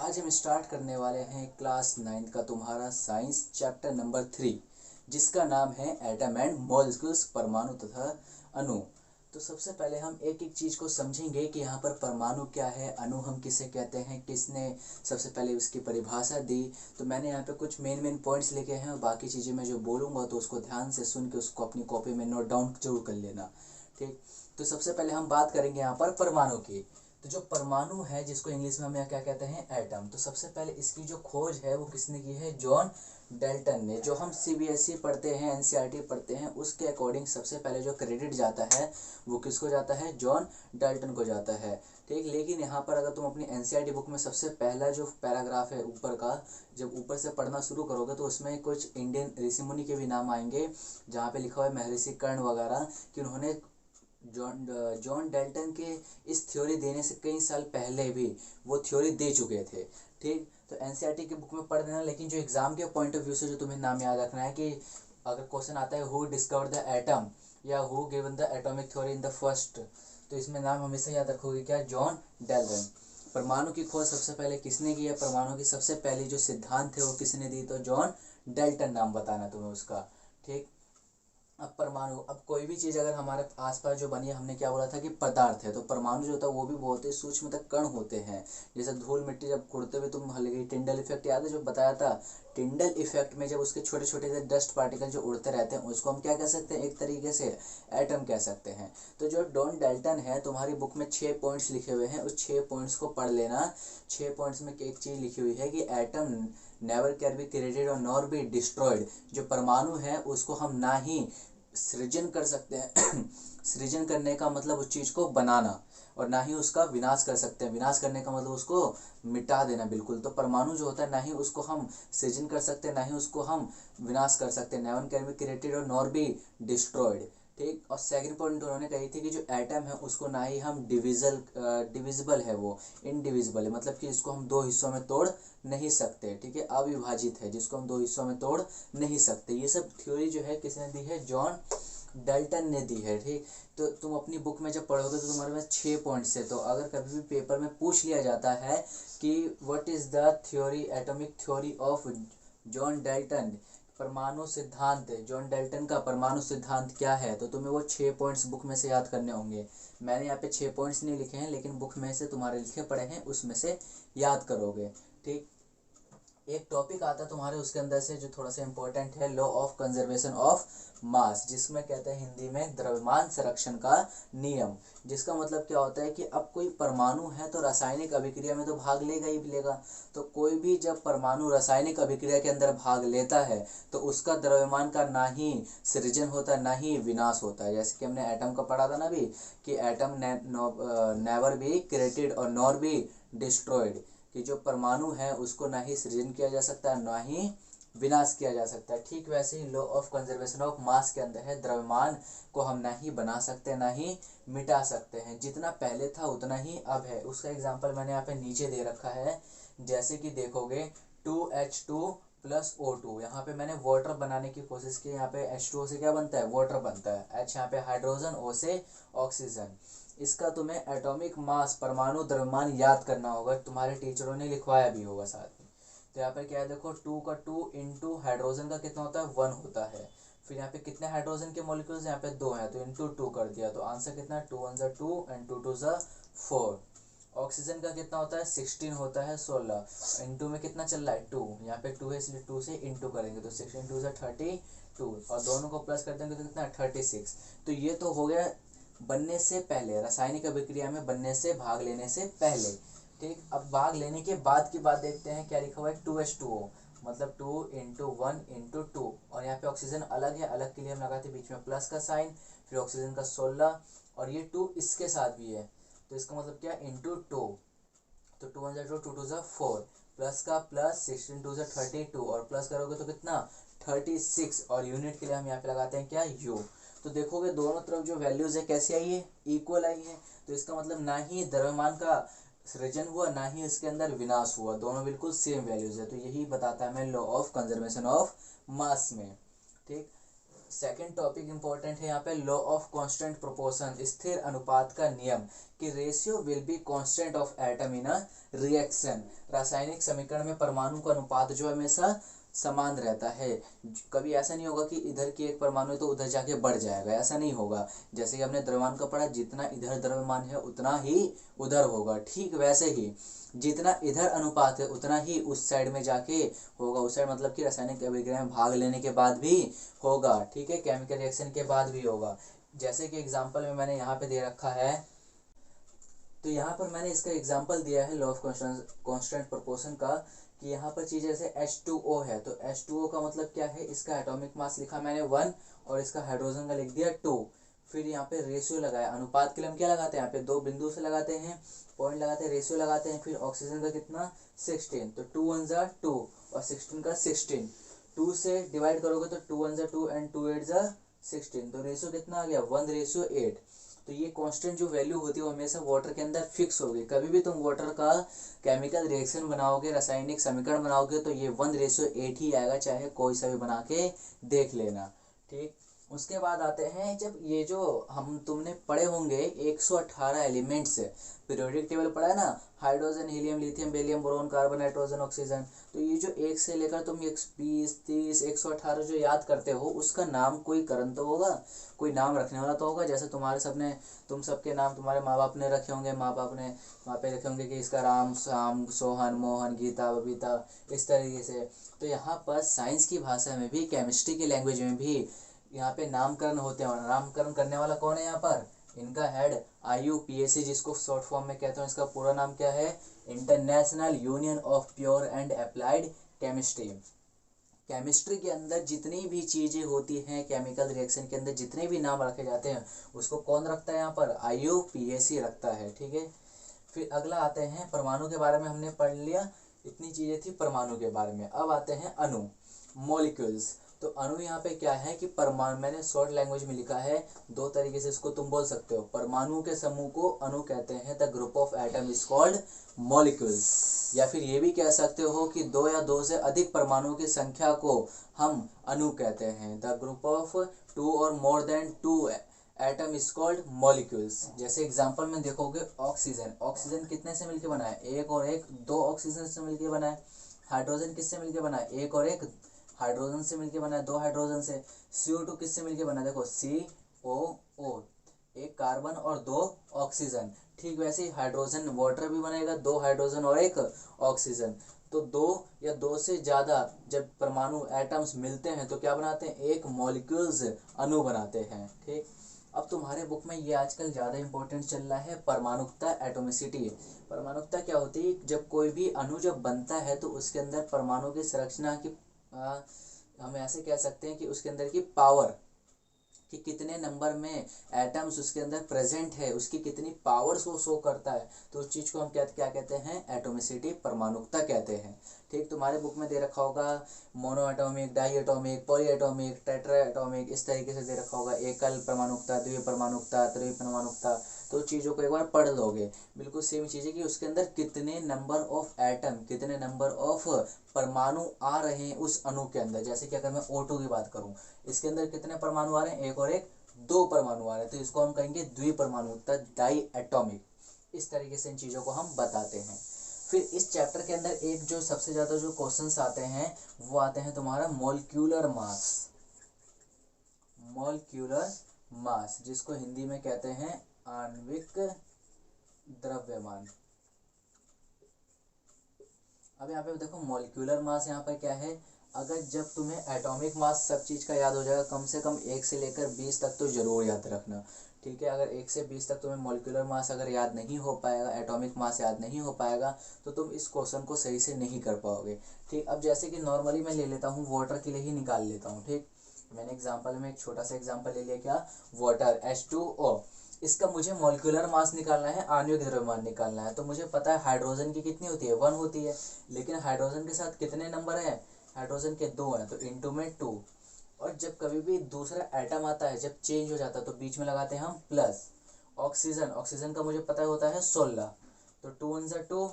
आज हम स्टार्ट करने वाले हैं क्लास 9 का तुम्हारा साइंस चैप्टर नंबर 3, जिसका नाम है एटम एंड मॉलिक्यूल्स, परमाणु तथा अणु। तो सबसे पहले हम एक एक चीज़ को समझेंगे कि यहाँ पर परमाणु क्या है, अणु हम किसे कहते हैं, किसने सबसे पहले उसकी परिभाषा दी। तो मैंने यहाँ पे कुछ मेन पॉइंट्स लिखे हैं और बाकी चीज़ें मैं जो बोलूँगा तो उसको ध्यान से सुन के उसको अपनी कॉपी में नोट डाउन जरूर कर लेना। ठीक, तो सबसे पहले हम बात करेंगे यहाँ पर परमाणु की। तो जो परमाणु है, जिसको इंग्लिश में हम क्या कहते हैं, एटम। तो सबसे पहले इसकी जो खोज है वो किसने की है, जॉन डाल्टन ने। जो हम सीबीएसई पढ़ते हैं, एनसीईआरटी पढ़ते हैं, उसके अकॉर्डिंग सबसे पहले जो क्रेडिट जाता है वो किसको जाता है, जॉन डाल्टन को जाता है। ठीक, लेकिन यहाँ पर अगर तुम अपनी एनसीईआरटी बुक में सबसे पहला जो पैराग्राफ है ऊपर का, जब ऊपर से पढ़ना शुरू करोगे तो उसमें कुछ इंडियन ऋषि मुनि के भी नाम आएंगे, जहाँ पे लिखा हुआ है महर्षि कर्ण वगैरह, कि उन्होंने जॉन डाल्टन के इस थ्योरी देने से कई साल पहले भी वो थ्योरी दे चुके थे। ठीक, तो एनसीईआरटी की बुक में पढ़ देना, लेकिन जो एग्जाम के पॉइंट ऑफ व्यू से जो तुम्हें नाम याद रखना है कि अगर क्वेश्चन आता है हु डिस्कवर्ड द एटम या who given the atomic theory in the first, तो इसमें नाम हमेशा याद रखोगे क्या, जॉन डाल्टन। परमाणु की खोज सबसे पहले किसने की है, परमाणु की सबसे पहली जो सिद्धांत है वो किसने दी, तो जॉन डाल्टन नाम बताना तुम्हें उसका। ठीक, अब परमाणु, अब कोई भी चीज़ अगर हमारे आसपास जो बनी है, हमने क्या बोला था कि पदार्थ है, तो परमाणु जो होता है वो भी बहुत ही सूक्ष्म तक कण होते हैं। जैसे धूल मिट्टी जब उड़ते हुए तुम हल्के टिंडल इफेक्ट याद है जो बताया था, टिंडल इफेक्ट में जब उसके छोटे छोटे से डस्ट पार्टिकल जो उड़ते रहते हैं उसको हम क्या कह सकते हैं, एक तरीके से एटम कह सकते हैं। तो जो जॉन डाल्टन है, तुम्हारी बुक में 6 पॉइंट्स लिखे हुए हैं, उस 6 पॉइंट्स को पढ़ लेना। 6 पॉइंट्स में एक चीज़ लिखी हुई है कि atom never can be created और नॉर बी डिस्ट्रॉयड। जो परमाणु है उसको हम ना ही सृजन कर सकते हैं सृजन करने का मतलब उस चीज़ को बनाना, और ना ही उसका विनाश कर सकते हैं। विनाश करने का मतलब उसको मिटा देना बिल्कुल। तो परमाणु जो होता है, ना ही उसको हम सृजन कर सकते हैं, ना ही उसको हम विनाश कर सकते हैं। नेवर कैन बी क्रिएटेड और नॉर बी डिस्ट्रॉयड। ठीक, और सेकंड पॉइंट उन्होंने कही थी कि जो एटम है उसको ना ही हम डिविजिबल है, वो इनडिविजिबल है, मतलब कि इसको हम 2 हिस्सों में तोड़ नहीं सकते। ठीक है, अविभाजित है, जिसको हम 2 हिस्सों में तोड़ नहीं सकते। ये सब थ्योरी जो है किसने दी है, जॉन डाल्टन ने दी है। ठीक, तो तुम अपनी बुक में जब पढ़ोगे तो तुम्हारे पास 6 पॉइंट्स है। तो अगर कभी भी पेपर में पूछ लिया जाता है कि what is the theory, atomic theory of John Dalton, परमाणु सिद्धांत, जॉन डाल्टन का परमाणु सिद्धांत क्या है, तो तुम्हें वो 6 पॉइंट्स बुक में से याद करने होंगे। मैंने यहाँ पे 6 पॉइंट्स नहीं लिखे हैं, लेकिन बुक में से तुम्हारे लिखे पड़े हैं, उसमें से याद करोगे। ठीक, एक टॉपिक आता है तुम्हारे उसके अंदर से जो थोड़ा सा इंपॉर्टेंट है, लॉ ऑफ कंजर्वेशन ऑफ मास, जिसमें कहते हैं हिंदी में द्रव्यमान संरक्षण का नियम। जिसका मतलब क्या होता है कि अब कोई परमाणु है तो रासायनिक अभिक्रिया में तो भाग लेगा ही लेगा। तो कोई भी जब परमाणु रासायनिक अभिक्रिया के अंदर भाग लेता है तो उसका द्रव्यमान का ना ही सृजन होता है, ना ही विनाश होता है। जैसे कि हमने एटम का पढ़ा था ना अभी, कि एटम नेवर बी क्रिएटेड और नॉर बी डिस्ट्रॉयड, कि जो परमाणु है उसको ना ही सृजन किया जा सकता है, ना ही विनाश किया जा सकता है। ठीक वैसे ही law of conservation of mass के अंदर है, द्रव्यमान को हम ना ही बना सकते हैं, ना ही मिटा सकते हैं। जितना पहले था उतना ही अब है। उसका एग्जांपल मैंने यहाँ पे नीचे दे रखा है। जैसे कि देखोगे 2H2 प्लस O2, यहाँ पे मैंने वाटर बनाने की कोशिश की। यहाँ पे H2O से क्या बनता है, वाटर बनता है। H यहाँ पे हाइड्रोजन, O से ऑक्सीजन। इसका तुम्हें एटॉमिक मास, परमाणु द्रव्यमान याद करना होगा, तुम्हारे टीचरों ने लिखवाया भी होगा साथ में। तो यहाँ पे क्या है, देखो 2 का 2 इंटू हाइड्रोजन का कितना होता है, 1 होता है। फिर यहाँ पे कितने हाइड्रोजन के मॉलिक्यूल्स, यहाँ पे 2 हैं, तो इंटू 2 कर दिया, तो आंसर कितना है, 2 1 2 एंड 2 2 4। ऑक्सीजन का कितना होता है, 16 होता है, 16। इंटू में कितना चल रहा है, 2, यहाँ पे 2 है इसलिए 2 से इंटू करेंगे, तो 16 2 32, और दोनों को प्लस कर देंगे तो कितना है, 36। तो ये तो हो गया बनने से पहले, रासायनिक अभिक्रिया में बनने से, भाग लेने से पहले। ठीक, अब भाग लेने के बाद की बात देखते हैं, क्या लिखा हुआ है, 2H2O, मतलब 2 इंटू 1 इंटू 2, और यहाँ पे ऑक्सीजन अलग है, अलग के लिए हम लगाते हैं बीच में प्लस का साइन, फिर ऑक्सीजन का 16, और ये 2 इसके साथ भी है, तो इसका मतलब क्या, इंटू 2, तो 2 1 2 2 2 4, प्लस का प्लस, 16 2 32, और प्लस करोगे तो कितना, 36, और यूनिट के लिए हम यहाँ पे लगाते हैं क्या, यू। तो देखोगे दोनों तरफ जो वैल्यूज है कैसी आई है, इक्वल आई है। तो इसका मतलब ना ही द्रव्यमान का सृजन हुआ, ना ही इसके अंदर विनाश हुआ, दोनों बिल्कुल सेम वैल्यूज है। तो यही बताता है मैं लॉ ऑफ कंजर्वेशन ऑफ मास में। ठीक, सेकंड टॉपिक इंपॉर्टेंट है यहाँ पे, लॉ ऑफ कांस्टेंट प्रोपोर्शन, स्थिर अनुपात का नियम, कि ratio will be constant of atom in a reaction. रासायनिक समीकरण में परमाणु का अनुपात जो हमेशा समान रहता है। कभी ऐसा नहीं होगा कि इधर की एक परमाणु है तो उधर जाके बढ़ जाएगा, ऐसा नहीं होगा। जैसे कि हमने द्रव्यमान का पढ़ा, जितना इधर द्रव्यमान है उतना ही उधर होगा, ठीक वैसे ही जितना इधर अनुपात है उतना ही उस साइड में जाके होगा। उस साइड मतलब कि रासायनिक अभिक्रिया में भाग लेने के बाद भी होगा, ठीक है, केमिकल रिएक्शन के बाद भी होगा। जैसे कि एग्जांपल में मैंने यहाँ पे दे रखा है, तो यहाँ पर मैंने इसका एग्जांपल दिया है लॉ ऑफ कांस्टेंट प्रोपोर्शन का, कि यहाँ पर चीज़ जैसे H2O है, तो H2O का मतलब क्या है, इसका एटॉमिक मास लिखा मैंने 1 और इसका हाइड्रोजन का लिख दिया 2। फिर यहाँ पे रेशियो लगाया, अनुपात के लिए हम क्या लगाते हैं, यहाँ पे दो बिंदु से लगाते हैं, पॉइंट लगाते हैं, रेशियो लगाते हैं। फिर ऑक्सीजन का कितना 16, तो 2 1 जा 2 और 16 का 16, 2 से डिवाइड करोगे तो 2 1 जा 2 एंड 2 8 जा 16, तो रेशियो कितना आ गया 1:8। तो ये कांस्टेंट जो वैल्यू होती है वो हमेशा वाटर के अंदर फिक्स होगी। कभी भी तुम वाटर का केमिकल रिएक्शन बनाओगे, रासायनिक समीकरण बनाओगे, तो ये 1:8 ही आएगा, चाहे कोई सा भी बना के देख लेना, ठीक। उसके बाद आते हैं, जब ये जो हम तुमने पढ़े होंगे 118 एलिमेंट्स, पीरियोडिक टेबल पढ़ा है ना, hydrogen, helium, lithium, barium, boron, carbon, nitrogen, oxygen. तो ये जो 1 से लेकर तुम 20 30 118 जो याद करते हो, उसका नाम कोई करण तो होगा, कोई नाम रखने वाला तो होगा। जैसे तुम्हारे सबने, तुम सबके नाम तुम्हारे माँ बाप ने रखे होंगे, माँ बाप ने वहाँ पे रखे होंगे कि इसका राम, श्याम, सोहन, मोहन, गीता, बबीता, इस तरीके से। तो यहाँ पर साइंस की भाषा में भी, केमिस्ट्री की लैंग्वेज में भी यहाँ पे नामकरण होते हैं। नामकरण करने वाला कौन है यहाँ पर, इनका हेड IUPAC, जिसको शॉर्ट फॉर्म में कहते हैं। इसका पूरा नाम क्या है, international union of pure and applied chemistry. Chemistry के अंदर जितनी भी चीज़ें होती हैं, केमिकल रिएक्शन के अंदर जितने भी नाम रखे जाते हैं, उसको कौन रखता है यहाँ पर, IUPAC रखता है, ठीक है। फिर अगला आते हैं, परमाणु के बारे में हमने पढ़ लिया, इतनी चीज़ें थी परमाणु के बारे में। अब आते हैं अणु, मॉलिक्यूल्स। तो अणु यहाँ पे क्या है कि परमाणु, मैंने शॉर्ट लैंग्वेज में लिखा है, दो तरीके से इसको तुम बोल सकते हो। परमाणु के समूह को अणु कहते हैं, the group of atom is called molecules. या फिर ये भी कह सकते हो कि दो या दो से अधिक परमाणुओं की संख्या को हम अणु कहते हैं, द ग्रुप ऑफ 2 और more than 2 atom is called molecules. जैसे एग्जांपल में देखोगे, ऑक्सीजन, ऑक्सीजन कितने से मिलके बना है, एक और एक, दो ऑक्सीजन से मिलके बना है। हाइड्रोजन किससे मिलके बना है, एक और एक हाइड्रोजन से मिलके बना है, दो हाइड्रोजन से। CO2 किससे मिलके बना है, देखो COO, एक कार्बन और दो ऑक्सीजन। ठीक वैसे ही हाइड्रोजन वाटर भी बनेगा, दो हाइड्रोजन और एक ऑक्सीजन। तो दो या दो से ज़्यादा जब परमाणु एटम्स मिलते हैं तो क्या बनाते हैं, एक मॉलिक्यूल्स, अणु बनाते हैं, ठीक। अब तुम्हारे बुक में ये आजकल ज़्यादा इंपॉर्टेंट चल रहा है, परमाणुकता, एटोमिसिटी। परमाणुकता क्या होती है, जब कोई भी अणु जब बनता है तो उसके अंदर परमाणु की संरचना की हम ऐसे कह सकते हैं कि उसके अंदर की पावर, कि कितने नंबर में एटम्स उसके अंदर प्रेजेंट है, उसकी कितनी पावर्स वो शो करता है। तो उस चीज़ को हम क्या कहते हैं, एटोमिसिटी, परमाणुकता कहते हैं, ठीक। तुम्हारे बुक में दे रखा होगा mono atomic, di atomic, poly atomic, tetra atomic, इस तरीके से दे रखा होगा, एकल परमाणुकता, द्विपरमाणुकता, त्रिपरमाणुकता। तो चीज़ों को एक बार पढ़ लोगे, बिल्कुल सेम चीज़ है कि उसके अंदर कितने नंबर ऑफ एटम, कितने नंबर ऑफ परमाणु आ रहे हैं उस अणु के अंदर। जैसे कि अगर मैं O2 की बात करूं, इसके अंदर कितने परमाणु आ रहे हैं, एक और एक, दो परमाणु आ रहे हैं, तो इसको हम कहेंगे द्विपरमाणुकता, डाई एटॉमिक। इस तरीके से इन चीज़ों को हम बताते हैं। फिर इस चैप्टर के अंदर एक जो सबसे ज़्यादा जो क्वेश्चंस आते हैं वो आते हैं तुम्हारा मॉलिक्यूलर मास, मॉलिक्यूलर मास, जिसको हिंदी में कहते हैं आणविक द्रव्यमान। अब यहाँ पे देखो मॉलिक्यूलर मास यहाँ पर क्या है, अगर जब तुम्हें एटॉमिक मास सब चीज़ का याद हो जाएगा, कम से कम 1 से लेकर 20 तक तो ज़रूर याद रखना, ठीक है। अगर 1 से 20 तक तुम्हें मॉलिक्यूलर मास अगर याद नहीं हो पाएगा, एटॉमिक मास याद नहीं हो पाएगा, तो तुम इस क्वेश्चन को सही से नहीं कर पाओगे, ठीक। अब जैसे कि नॉर्मली मैं ले लेता हूँ, वाटर के लिए ही निकाल लेता हूँ, ठीक। मैंने एग्जाम्पल में एक छोटा सा एग्जाम्पल ले लिया, क्या, वाटर, H2O। इसका मुझे मॉलिक्यूलर मास निकालना है, आणविक द्रव्यमान निकालना है। तो मुझे पता है हाइड्रोजन की कितनी होती है, 1 होती है, लेकिन हाइड्रोजन के साथ कितने नंबर है, हाइड्रोजन के 2 हैं, तो इंटू में 2। और जब कभी भी दूसरा एटम आता है, जब चेंज हो जाता है, तो बीच में लगाते हैं हम प्लस। ऑक्सीजन, ऑक्सीजन का मुझे पता होता है 16, तो 2 1 जा 2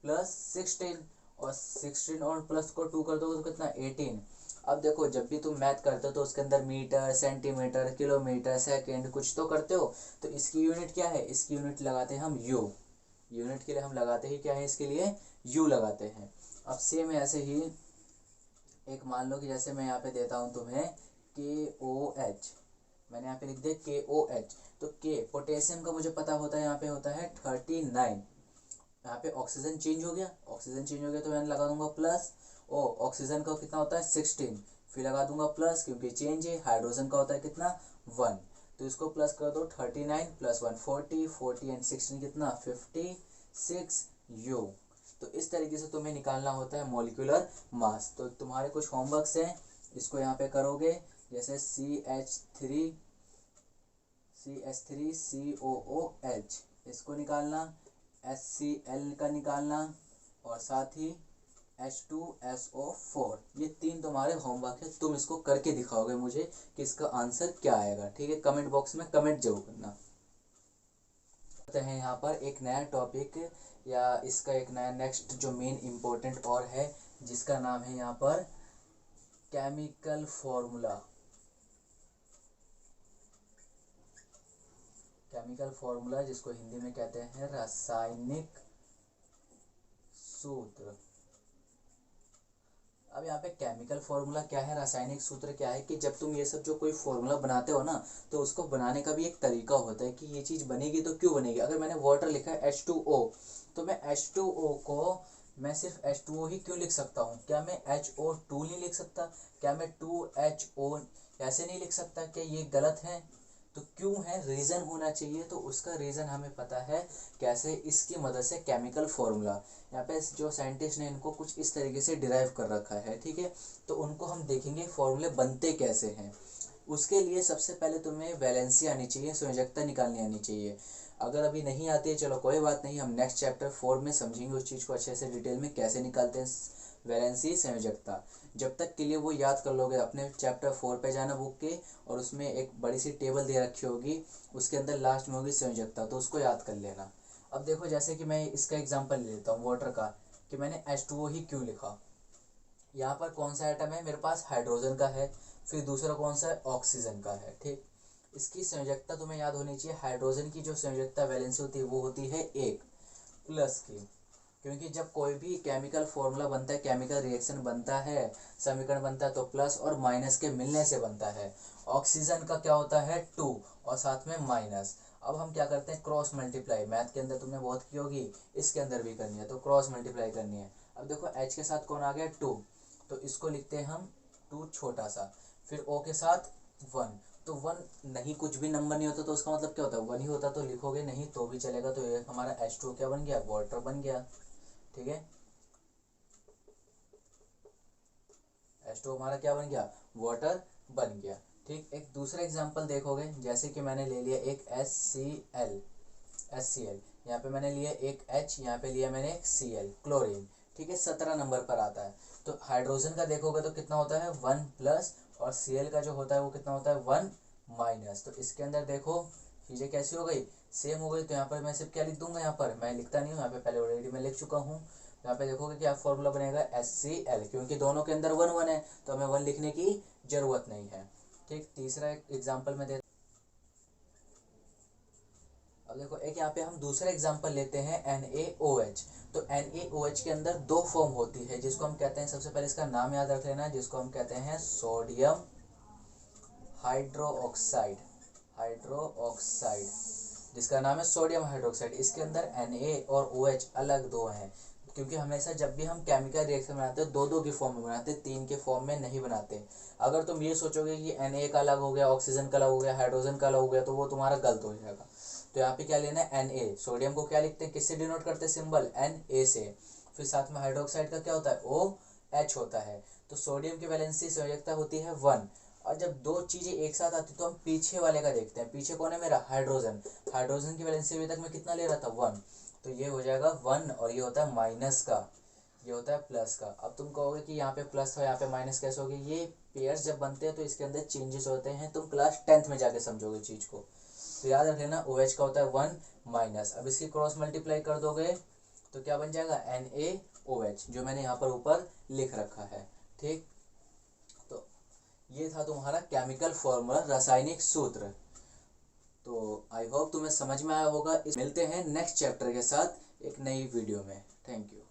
प्लस 16, और 16 और प्लस को 2 कर दोगे तो कितना 18। अब देखो जब भी तुम मैथ करते हो तो उसके अंदर मीटर, सेंटीमीटर, किलोमीटर, सेकंड कुछ तो करते हो, तो इसकी यूनिट क्या है, इसकी यूनिट लगाते हैं हम यू। यूनिट के लिए हम लगाते ही क्या है, इसके लिए यू लगाते हैं। अब सेम ऐसे ही एक मान लो कि जैसे मैं यहाँ पे देता हूँ तुम्हें KOH, मैंने यहाँ पे लिख दिया KOH। तो के पोटेशियम का मुझे पता होता है, यहाँ पे होता है 39। यहाँ पे ऑक्सीजन चेंज हो गया, ऑक्सीजन चेंज हो गया तो मैं लगा दूंगा प्लस। ओ ऑक्सीजन का कितना होता है 16, फिर लगा दूंगा प्लस क्योंकि चेंज है। हाइड्रोजन का होता है कितना 1, तो इसको प्लस कर दो 39 प्लस 1 40, 40 एंड 16 कितना 56 यू। तो इस तरीके से तुम्हें निकालना होता है मॉलिक्यूलर मास। तो तुम्हारे कुछ होमवर्क्स हैं, इसको यहाँ पे करोगे, जैसे CH3COOH इसको निकालना, HCl का निकालना, और साथ ही H2SO4। ये 3 तुम्हारे होमवर्क है, तुम इसको करके दिखाओगे मुझे कि इसका आंसर क्या आएगा, ठीक है। कमेंट बॉक्स में कमेंट जरूर करना। हैं यहाँ पर एक नया टॉपिक, या इसका एक नया नेक्स्ट जो मेन इम्पोर्टेंट और है, जिसका नाम है यहाँ पर केमिकल फॉर्मूला। केमिकल फॉर्मूला जिसको हिंदी में कहते हैं रासायनिक सूत्र। अब यहाँ पे केमिकल फॉर्मूला क्या है, रासायनिक सूत्र क्या है, कि जब तुम ये सब जो कोई फॉर्मूला बनाते हो ना, तो उसको बनाने का भी एक तरीका होता है कि ये चीज़ बनेगी तो क्यों बनेगी। अगर मैंने वाटर लिखा है H2O, तो मैं H2O को मैं सिर्फ H2O ही क्यों लिख सकता हूँ, क्या मैं HO2 नहीं लिख सकता, क्या मैं 2HO ऐसे नहीं लिख सकता, क्या ये गलत है। तो क्यों है, रीज़न होना चाहिए। तो उसका रीज़न हमें पता है कैसे, इसकी मदद से केमिकल फॉर्मूला। यहाँ पे जो साइंटिस्ट ने इनको कुछ इस तरीके से डिराइव कर रखा है, ठीक है। तो उनको हम देखेंगे फॉर्मूले बनते कैसे हैं। उसके लिए सबसे पहले तुम्हें वैलेंसी आनी चाहिए, संयोजकता निकालनी आनी चाहिए। अगर अभी नहीं आती है चलो कोई बात नहीं, हम नेक्स्ट चैप्टर 4 में समझेंगे उस चीज़ को अच्छे से डिटेल में कैसे निकालते हैं वैलेंसी संयोजकता। जब तक के लिए वो याद कर लोगे, अपने चैप्टर 4 पे जाना बुक के, और उसमें एक बड़ी सी टेबल दे रखी होगी, उसके अंदर लास्ट में होगी संयोजकता, तो उसको याद कर लेना। अब देखो जैसे कि मैं इसका एग्जांपल ले लेता हूँ वाटर का, कि मैंने H2O ही क्यों लिखा। यहाँ पर कौन सा एटम है मेरे पास, हाइड्रोजन का है, फिर दूसरा कौन सा है, ऑक्सीजन का है, ठीक। इसकी संयोजकता तुम्हें याद होनी चाहिए। हाइड्रोजन की जो संयोजकता वैलेंसी होती है वो होती है 1 प्लस की, क्योंकि जब कोई भी केमिकल फॉर्मूला बनता है, केमिकल रिएक्शन बनता है, समीकरण बनता है, तो प्लस और माइनस के मिलने से बनता है। ऑक्सीजन का क्या होता है 2 और साथ में माइनस। अब हम क्या करते हैं, क्रॉस मल्टीप्लाई। मैथ के अंदर तुमने बहुत की होगी, इसके अंदर भी करनी है, तो क्रॉस मल्टीप्लाई करनी है। अब देखो H के साथ कौन आ गया 2, तो इसको लिखते हैं हम 2 छोटा सा, फिर O के साथ 1, तो 1 नहीं, कुछ भी नंबर नहीं होता तो उसका मतलब क्या होता है 1 ही होता, तो लिखोगे नहीं तो भी चलेगा। तो ये हमारा H2 क्या बन गया, वाटर बन गया, ठीक है। H2 हमारा क्या बन गया, वाटर बन गया, ठीक। एक दूसरा एग्जांपल देखोगे, जैसे कि मैंने ले लिया एक HCl, यहाँ पे मैंने लिया एक H, यहाँ पे लिया मैंने एक Cl, क्लोरीन, ठीक है। 17 नंबर पर आता है। तो हाइड्रोजन का देखोगे तो कितना होता है 1 प्लस, और Cl का जो होता है वो कितना होता है 1 माइनस। तो इसके अंदर देखो चीज़ें कैसी हो गई, सेम हो गई। तो यहाँ पर मैं सिर्फ क्या लिख दूंगा, यहाँ पर मैं लिखता नहीं हूँ, यहाँ पे पहले ऑलरेडी मैं लिख चुका हूँ। यहाँ पे देखोगे क्या फॉर्मूला बनेगा HCl, क्योंकि दोनों के अंदर 1 1 है, तो हमें 1 लिखने की जरूरत नहीं है, ठीक। तीसरा एग्जाम्पल में दे, अब देखो एक यहाँ पे हम दूसरा एग्जांपल लेते हैं NaOH। तो NaOH के अंदर 2 फॉर्म होती है, जिसको हम कहते हैं, सबसे पहले इसका नाम याद रख लेना, जिसको हम कहते हैं सोडियम हाइड्रोक्साइड, हाइड्रोक्साइड, जिसका नाम है सोडियम हाइड्रोक्साइड। इसके अंदर Na और OH अलग 2 हैं, क्योंकि हमेशा जब भी हम केमिकल रिएक्शन बनाते हैं 2 2 की फॉर्म में बनाते हैं, 3 के फॉर्म में नहीं बनाते। अगर तुम ये सोचोगे कि Na का अलग हो गया, ऑक्सीजन का अलग हो गया, हाइड्रोजन का अलग हो गया, तो वो तुम्हारा गलत हो जाएगा। तो यहाँ पे क्या लेना है Na, सोडियम को क्या लिखते हैं, किससे डिनोट करते हैं, सिंबल Na से, फिर साथ में हाइड्रोक्साइड का क्या होता है OH होता है। तो सोडियम की वैलेंसी संयोजकता होती है 1, और जब 2 चीजें एक साथ आती तो हम पीछे वाले का देखते हैं। पीछे कौन है मेरा, हाइड्रोजन, हाइड्रोजन की वैलेंसी अभी तक मैं कितना ले रहा था 1, तो ये हो जाएगा 1, और ये होता है माइनस का, ये होता है प्लस का। अब तुम कहोगे कि यहाँ पे प्लस था यहाँ पे माइनस कैसे होगी, ये पेयर्स जब बनते हैं तो इसके अंदर चेंजेस होते हैं, तुम क्लास 10th में जाके समझोगे चीज को। तो याद रख लेना OH का होता है 1 माइनस। अब इसकी क्रॉस मल्टीप्लाई कर दोगे तो क्या बन जाएगा NaOH, जो मैंने यहाँ पर ऊपर लिख रखा है, ठीक। तो ये था तुम्हारा केमिकल फॉर्मूला, रासायनिक सूत्र। तो आई होप तुम्हें समझ में आया होगा। मिलते हैं नेक्स्ट चैप्टर के साथ एक नई वीडियो में। Thank you.